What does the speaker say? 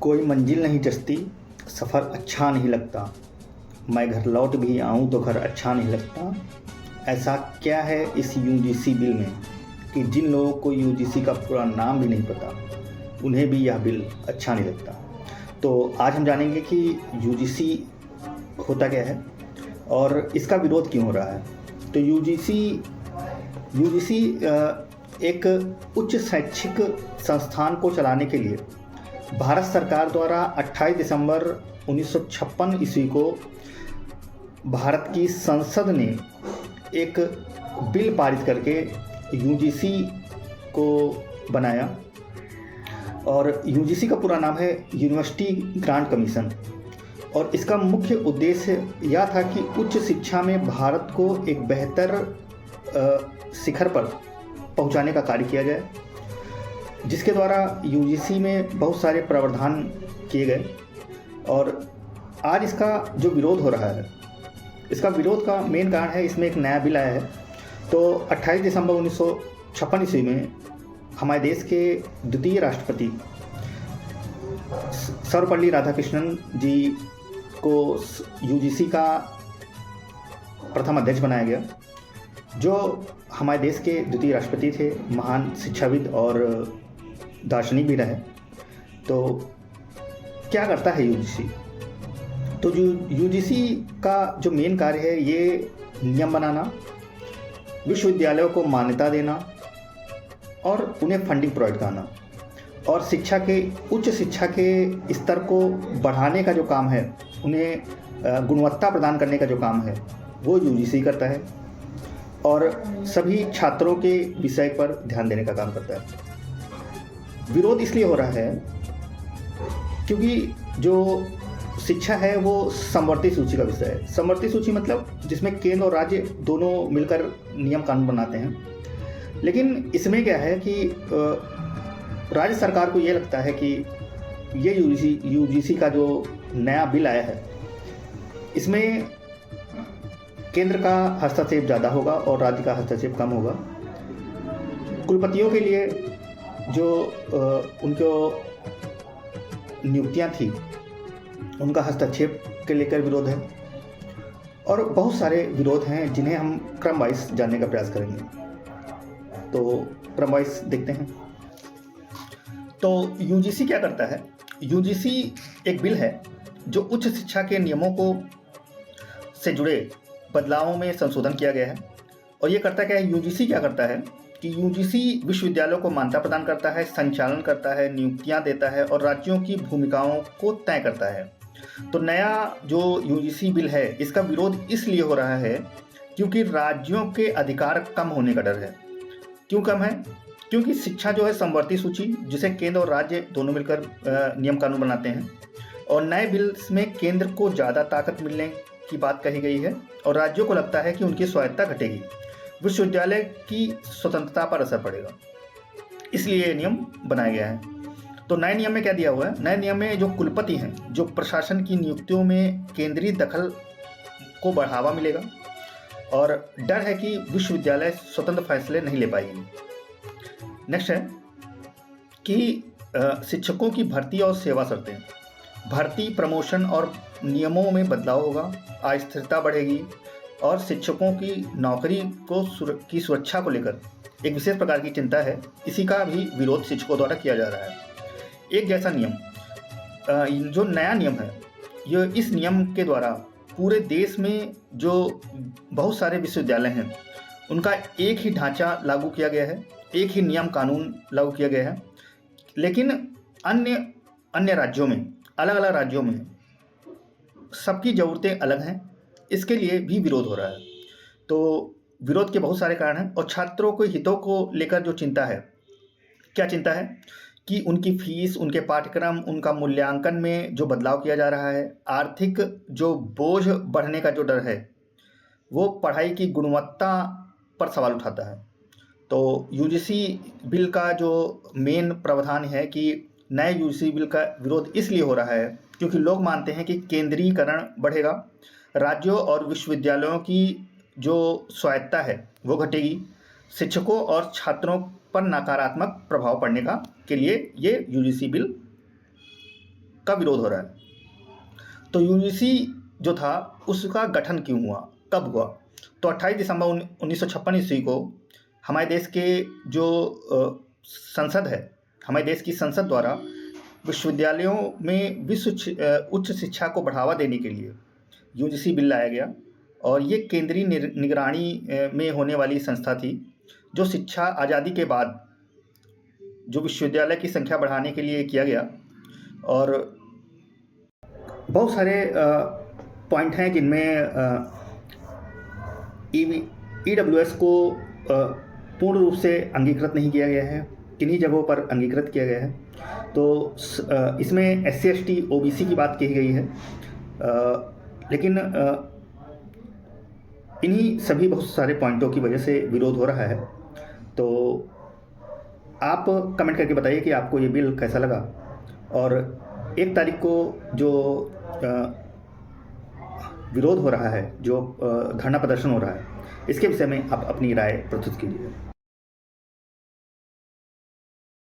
कोई मंजिल नहीं जचती, सफ़र अच्छा नहीं लगता, मैं घर लौट भी आऊँ तो घर अच्छा नहीं लगता। ऐसा क्या है इस यूजीसी बिल में कि जिन लोगों को यूजीसी का पूरा नाम भी नहीं पता, उन्हें भी यह बिल अच्छा नहीं लगता। तो आज हम जानेंगे कि यूजीसी होता क्या है और इसका विरोध क्यों हो रहा है। तो यूजीसी यूजीसी एक उच्च शैक्षिक संस्थान को चलाने के लिए भारत सरकार द्वारा 28 दिसंबर 1956 ईस्वी को भारत की संसद ने एक बिल पारित करके यूजीसी को बनाया। और यूजीसी का पूरा नाम है यूनिवर्सिटी ग्रांट कमीशन। और इसका मुख्य उद्देश्य यह था कि उच्च शिक्षा में भारत को एक बेहतर शिखर पर पहुंचाने का कार्य किया जाए, जिसके द्वारा यूजीसी में बहुत सारे प्रावधान किए गए। और आज इसका जो विरोध हो रहा है, इसका विरोध का मेन कारण है इसमें एक नया बिल आया है। तो 28 दिसंबर 1956 ईस्वी में हमारे देश के द्वितीय राष्ट्रपति सर्वपल्ली राधाकृष्णन जी को यूजीसी का प्रथम अध्यक्ष बनाया गया, जो हमारे देश के द्वितीय राष्ट्रपति थे, महान शिक्षाविद और दार्शनिक भी रहे। तो क्या करता है यूजीसी? तो जो यूजीसी का जो मेन कार्य है, ये नियम बनाना, विश्वविद्यालयों को मान्यता देना और उन्हें फंडिंग प्रोवाइड कराना, और शिक्षा के उच्च शिक्षा के स्तर को बढ़ाने का जो काम है, उन्हें गुणवत्ता प्रदान करने का जो काम है, वो यूजीसी करता है। और सभी छात्रों के विषय पर ध्यान देने का काम करता है। विरोध इसलिए हो रहा है क्योंकि जो शिक्षा है वो समवर्ती सूची का विषय है। समवर्ती सूची मतलब जिसमें केंद्र और राज्य दोनों मिलकर नियम कानून बनाते हैं। लेकिन इसमें क्या है कि राज्य सरकार को ये लगता है कि ये यूजीसी का जो नया बिल आया है, इसमें केंद्र का हस्तक्षेप ज़्यादा होगा और राज्य का हस्तक्षेप कम होगा। कुलपतियों के लिए जो उनको नियुक्तियां थी, उनका हस्तक्षेप के लेकर विरोध है। और बहुत सारे विरोध हैं जिन्हें हम क्रम वाइज जानने का प्रयास करेंगे। तो क्रम वाइज देखते हैं। तो यूजीसी क्या करता है? यूजीसी एक बिल है जो उच्च शिक्षा के नियमों को से जुड़े बदलावों में संशोधन किया गया है। और ये करता क्या है? यूजीसी क्या करता है कि यूजीसी विश्वविद्यालयों को मान्यता प्रदान करता है, संचालन करता है, नियुक्तियां देता है और राज्यों की भूमिकाओं को तय करता है। तो नया जो यूजीसी बिल है, इसका विरोध इसलिए हो रहा है क्योंकि राज्यों के अधिकार कम होने का डर है। क्यों कम है? क्योंकि शिक्षा जो है समवर्ती सूची, जिसे केंद्र और राज्य दोनों मिलकर नियम कानून बनाते हैं, और नए बिल में केंद्र को ज़्यादा ताकत मिलने की बात कही गई है और राज्यों को लगता है कि उनकी स्वायत्तता घटेगी, विश्वविद्यालय की स्वतंत्रता पर असर पड़ेगा। इसलिए ये नियम बनाया गया है। तो नए नियम में क्या दिया हुआ है? नए नियम में जो कुलपति हैं, जो प्रशासन की नियुक्तियों में केंद्रीय दखल को बढ़ावा मिलेगा और डर है कि विश्वविद्यालय स्वतंत्र फैसले नहीं ले पाएगी। नेक्स्ट है कि शिक्षकों की भर्ती और सेवा शर्तें, भर्ती, प्रमोशन और नियमों में बदलाव होगा, अस्थिरता बढ़ेगी और शिक्षकों की नौकरी की सुरक्षा को लेकर एक विशेष प्रकार की चिंता है। इसी का भी विरोध शिक्षकों द्वारा किया जा रहा है। एक जैसा नियम, जो नया नियम है, ये इस नियम के द्वारा पूरे देश में जो बहुत सारे विश्वविद्यालय हैं, उनका एक ही ढांचा लागू किया गया है, एक ही नियम कानून लागू किया गया है। लेकिन अन्य राज्यों में, अलग अलग राज्यों में सबकी ज़रूरतें अलग हैं, इसके लिए भी विरोध हो रहा है। तो विरोध के बहुत सारे कारण हैं। और छात्रों के हितों को लेकर जो चिंता है, क्या चिंता है कि उनकी फीस, उनके पाठ्यक्रम, उनका मूल्यांकन में जो बदलाव किया जा रहा है, आर्थिक जो बोझ बढ़ने का जो डर है, वो पढ़ाई की गुणवत्ता पर सवाल उठाता है। तो यूजीसी बिल का जो मेन प्रावधान है कि नए यूजीसी बिल का विरोध इसलिए हो रहा है क्योंकि लोग मानते हैं कि केंद्रीकरण बढ़ेगा, राज्यों और विश्वविद्यालयों की जो स्वायत्तता है वो घटेगी, शिक्षकों और छात्रों पर नकारात्मक प्रभाव पड़ने के लिए ये यूजीसी बिल का विरोध हो रहा है। तो यूजीसी जो था उसका गठन क्यों हुआ, कब हुआ? तो 28 दिसंबर 1956 ईस्वी को हमारे देश के जो संसद है, हमारे देश की संसद द्वारा विश्वविद्यालयों में उच्च शिक्षा को बढ़ावा देने के लिए यूजीसी बिल लाया गया। और ये केंद्रीय निगरानी में होने वाली संस्था थी, जो शिक्षा आज़ादी के बाद जो विश्वविद्यालय की संख्या बढ़ाने के लिए किया गया। और बहुत सारे पॉइंट हैं जिनमें EWS को पूर्ण रूप से अंगीकृत नहीं किया गया है, किन्हीं जगहों पर अंगीकृत किया गया है। तो इसमें SC ST OBC की बात की गई है, लेकिन इन्हीं सभी बहुत सारे पॉइंटों की वजह से विरोध हो रहा है। तो आप कमेंट करके बताइए कि आपको ये बिल कैसा लगा। और 1 तारीख को जो विरोध हो रहा है, जो धरना प्रदर्शन हो रहा है, इसके विषय में आप अपनी राय प्रस्तुत कीजिए।